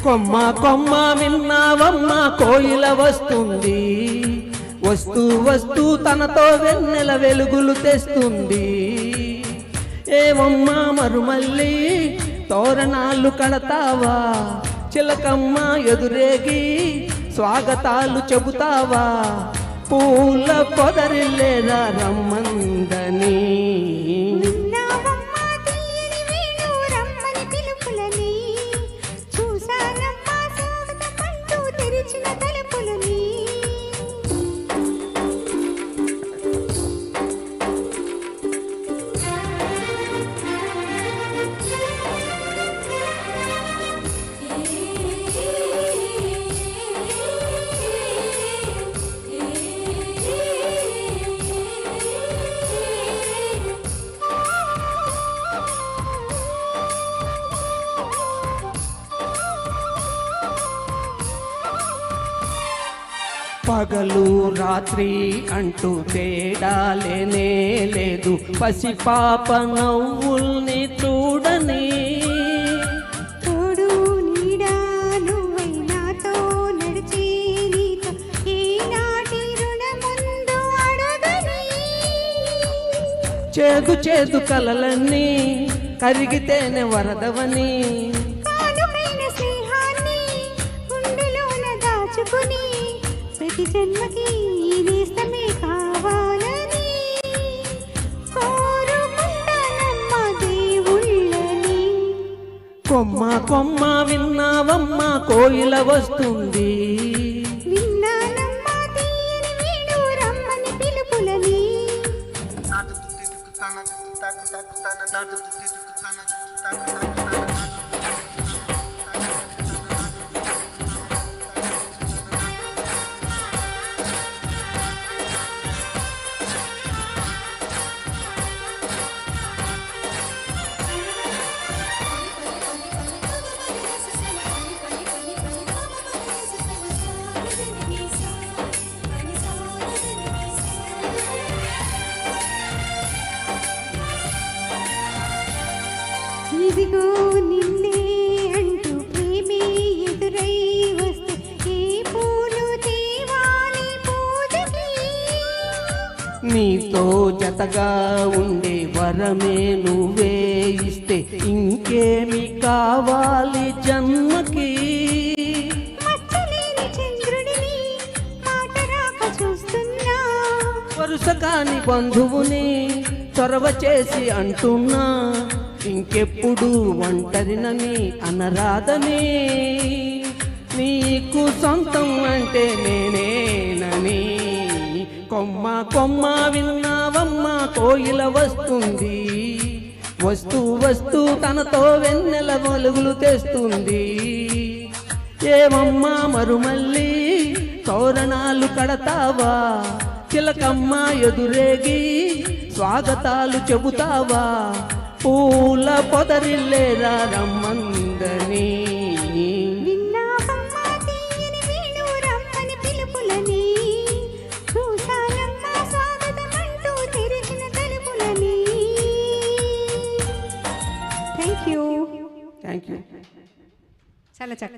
కొమ్మ కొమ్మ విన్నావమ్మ కోయిల వస్తుంది, వస్తూ వస్తూ తనతో వెన్నెల వెలుగులు తెస్తుంది. ఏవమ్మా మరుమల్లి తోరణాలు కడతావా, చిలకమ్మ ఎదురేగి స్వాగతాలు చెబుతావా, పూల పొదరిల్లేదా రమ్మందని. పగలు రాత్రి అంటూ తేడాలేనే లేదు, పసిపాప నవ్వుల్ని చూడని. తోడు నీడా నువ్వై నాతో నడిచి నీతో ఈనాటి రుణముందు అడగని. చేదు చేదు కలలన్నీ కరిగితేనే వరదవని, కానుకైన స్నేహాన్ని గుండెలోన దాచుకుని ప్రతి జన్మకి నేస్తమే కావాలని కోరుకుంటానమ్మ దేవుళ్ళని. కొమ్మ కొమ్మ విన్నావమ్మ కోయిల వస్తుంది, విన్నానమ్మ తీయని వీడు రమ్మని పిలుపులని. ఇదిగో నిన్నే అంటూ ప్రేమే ఎదురై వస్తే ఏ పూలు తేవాలి పూజకి. నీతో జతగా ఉండే వరమే నువ్వే ఇస్తే ఇంకేమి కావాలి జన్మకి. మచ్చలేని చంద్రుడిని మాట రాక చూస్తున్నా, వరుస కాని బంధువుని చొరవ చేసి అంటున్నా, ఇంకెప్పుడు ఒంటరినని అనరాదని. నీకు సొంతం అంటే నేనేనని. కొమ్మ కొమ్మ విన్నావమ్మ కోయిల వస్తుంది, వస్తూ వస్తూ తనతో వెన్నెల వెలుగులు తెస్తుంది. ఏమమ్మా మరుమల్లి తోరణాలు కడతావా, చిలకమ్మ ఎదురేగి స్వాగతాలు చెబుతావా, పూల పొదరిల్లేదా రమ్మందని. విన్నావమ్మ తీయని వీడు రమ్మని పిలుపులని, చూశానమ్మ స్వాగతమంటూ తెరిచిన తలుపులని. Thank you. Thank you. చాలా చక్కగా